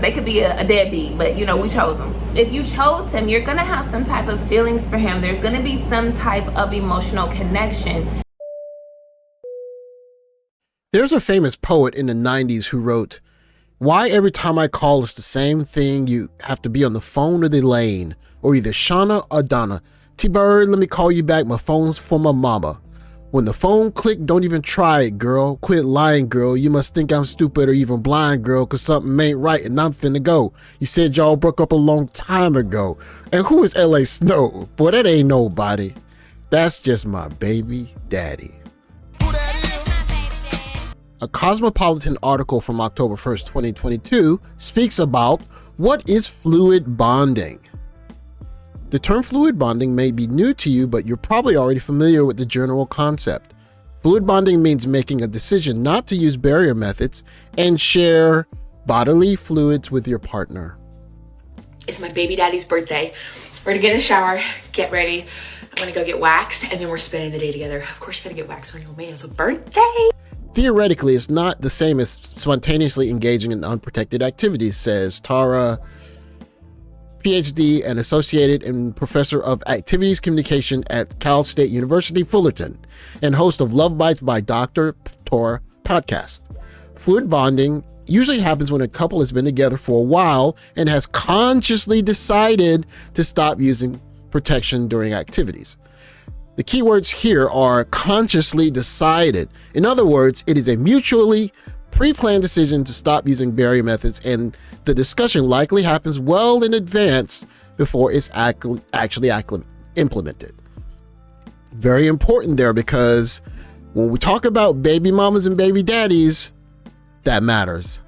They could be a deadbeat, but you know, we chose them. If you chose him, you're gonna have some type of feelings for him. There's gonna be some type of emotional connection. There's a famous poet in the 90s who wrote, "Why every time I call it's the same thing, you have to be on the phone or the lane, or either Shauna or Donna. T-Bird, let me call you back, my phone's for my mama. When the phone click, don't even try it, girl. Quit lying, girl. You must think I'm stupid or even blind, girl, cause something ain't right and I'm finna go. You said y'all broke up a long time ago. And who is LA Snow? Boy, that ain't nobody. That's just my baby daddy." A Cosmopolitan article from October 1st, 2022 speaks about what is fluid bonding. The term fluid bonding may be new to you, but you're probably already familiar with the general concept. Fluid bonding means making a decision not to use barrier methods and share bodily fluids with your partner. It's my baby daddy's birthday. We're gonna get in the shower, get ready. I'm gonna go get waxed, and then we're spending the day together. Of course, you gotta get waxed on your man's birthday. Theoretically, it's not the same as spontaneously engaging in unprotected activities, says Tara, PhD and associated and professor of activities communication at Cal State University, Fullerton, and host of Love Bites by Dr. Tora podcast. Fluid bonding usually happens when a couple has been together for a while and has consciously decided to stop using protection during activities. The key words here are consciously decided. In other words, it is a mutually pre-planned decision to stop using barrier methods, and the discussion likely happens well in advance before it's actually implemented. Very important there, because when we talk about baby mamas and baby daddies, that matters.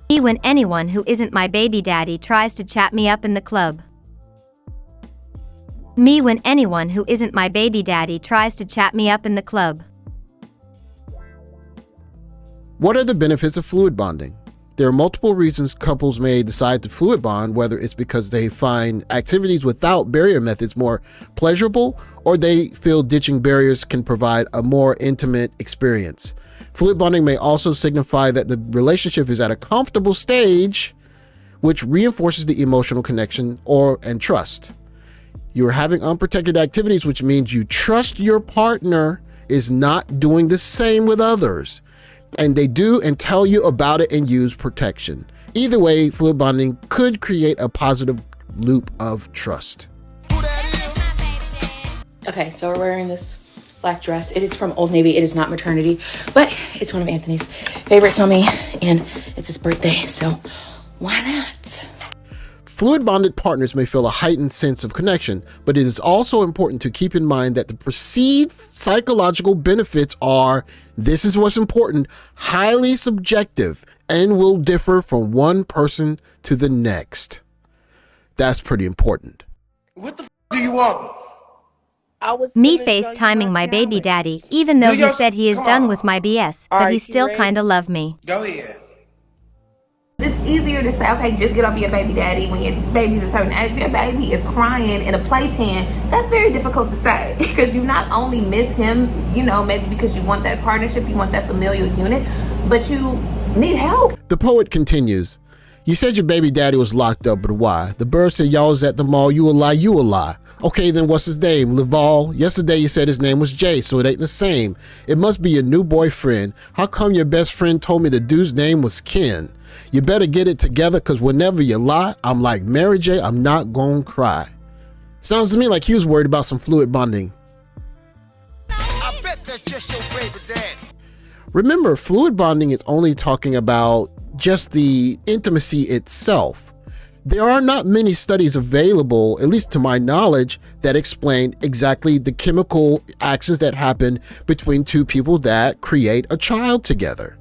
Me when anyone who isn't my baby daddy tries to chat me up in the club. Me when anyone who isn't my baby daddy tries to chat me up in the club. What are the benefits of fluid bonding? There are multiple reasons couples may decide to fluid bond, whether it's because they find activities without barrier methods more pleasurable, or they feel ditching barriers can provide a more intimate experience. Fluid bonding may also signify that the relationship is at a comfortable stage, which reinforces the emotional connection and trust. You're having unprotected activities, which means you trust your partner is not doing the same with others, and they do and tell you about it and use protection. Either way, fluid bonding could create a positive loop of trust. Okay, so we're wearing this black dress. It is from Old Navy. It is not maternity, but it's one of Anthony's favorites on me, and it's his birthday, so why not? Fluid bonded partners may feel a heightened sense of connection, but it is also important to keep in mind that the perceived psychological benefits are, this is what's important, highly subjective and will differ from one person to the next. That's pretty important. What the do you want? Me FaceTiming my baby daddy, even though he said he is done with my BS, but he still kinda love me. Go ahead. It's easier to say, okay, just get off your baby daddy when your baby's a certain age. If your baby is crying in a playpen, that's very difficult to say, because you not only miss him, you know, maybe because you want that partnership, you want that familial unit, but you need help. The poet continues, "You said your baby daddy was locked up, but why? The bird said y'all was at the mall, you a lie. Okay, then what's his name? Laval? Yesterday you said his name was Jay, so it ain't the same. It must be your new boyfriend. How come your best friend told me the dude's name was Ken? You better get it together, because whenever you lie, I'm like Mary J, I'm not gonna cry." Sounds to me like he was worried about some fluid bonding. I bet that's just your favorite dad. Remember, fluid bonding is only talking about just the intimacy itself. There are not many studies available, at least to my knowledge, that explain exactly the chemical actions that happen between two people that create a child together.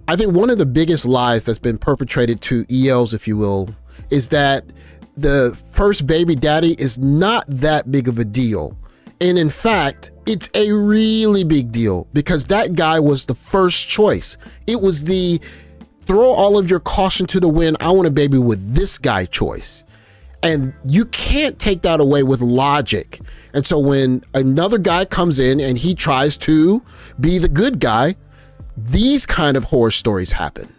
I think one of the biggest lies that's been perpetrated to ELs, if you will, is that the first baby daddy is not that big of a deal. And in fact, it's a really big deal, because that guy was the first choice. It was the throw all of your caution to the wind, I want a baby with this guy choice. And you can't take that away with logic. And so when another guy comes in and he tries to be the good guy, These kind of horror stories happen.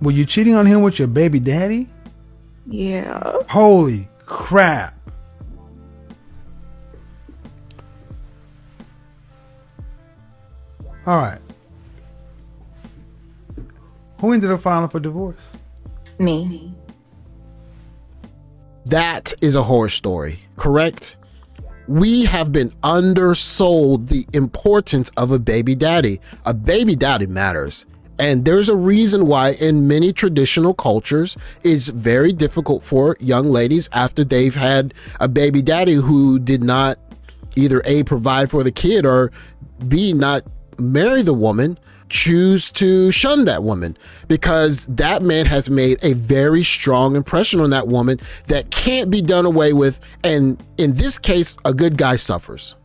Were you cheating on him with your baby daddy? Yeah. Holy crap. All right. Who ended up filing for divorce? Me. That is a horror story, correct? We have been undersold the importance of a baby daddy. A baby daddy matters. And there's a reason why in many traditional cultures, it's very difficult for young ladies after they've had a baby daddy who did not either A, provide for the kid, or B, not marry the woman, choose to shun that woman, because that man has made a very strong impression on that woman that can't be done away with. And in this case, a good guy suffers.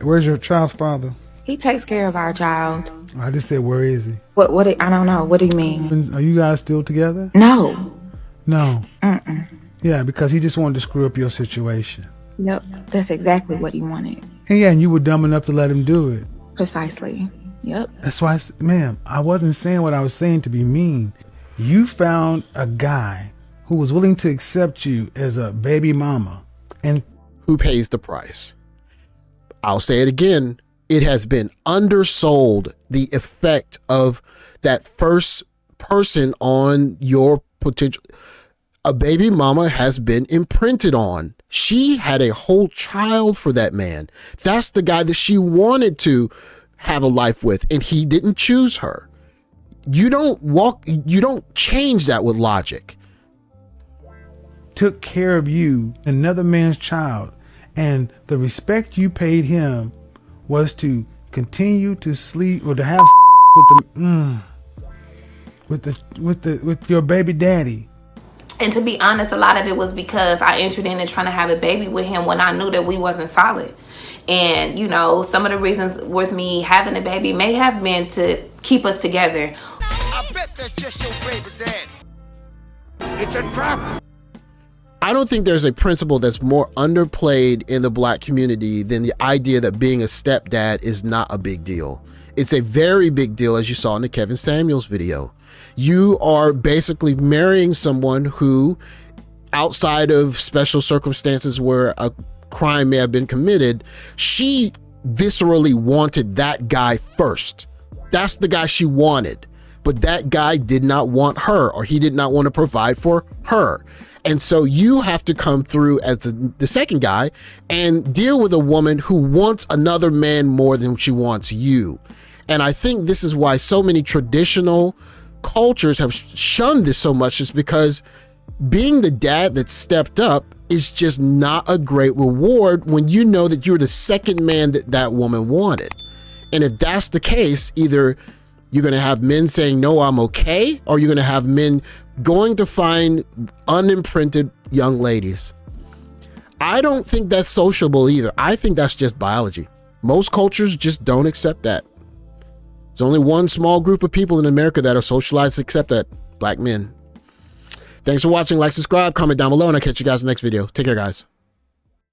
Where's your child's father? He takes care of our child. I just said, where is he? What, I don't know. What do you mean? Are you guys still together? No. No. Mm-mm. Yeah, because he just wanted to screw up your situation. Yep. That's exactly what he wanted. And yeah, and you were dumb enough to let him do it. Precisely. Yep. That's why, ma'am, I wasn't saying what I was saying to be mean. You found a guy who was willing to accept you as a baby mama. And who pays the price? I'll say it again. It has been undersold, the effect of that first person on your potential. A baby mama has been imprinted on. She had a whole child for that man. That's the guy that she wanted to have a life with, and he didn't choose her. You don't change that with logic. Took care of you, another man's child, and the respect you paid him was to continue to sleep or to have with your baby daddy. And to be honest, a lot of it was because I entered in and trying to have a baby with him when I knew that we wasn't solid. And, you know, some of the reasons with me having a baby may have been to keep us together. I bet that's just your baby dad. It's a trap. I don't think there's a principle that's more underplayed in the black community than the idea that being a stepdad is not a big deal. It's a very big deal, as you saw in the Kevin Samuels video. You are basically marrying someone who, outside of special circumstances where a crime may have been committed, she viscerally wanted that guy first. That's the guy she wanted. But that guy did not want her, or he did not want to provide for her. And so you have to come through as the second guy and deal with a woman who wants another man more than she wants you. And I think this is why so many traditional cultures have shunned this so much, is because being the dad that stepped up is just not a great reward when you know that you're the second man that that woman wanted. And if that's the case, either you're going to have men saying, no, I'm okay, or you're going to have men going to find unimprinted young ladies. I don't think that's sociable either. I think that's just biology. Most cultures just don't accept that. There's only one small group of people in America that are socialized to accept that: black men. Thanks for watching. Like, subscribe, comment down below, and I'll catch you guys in the next video. Take care, guys.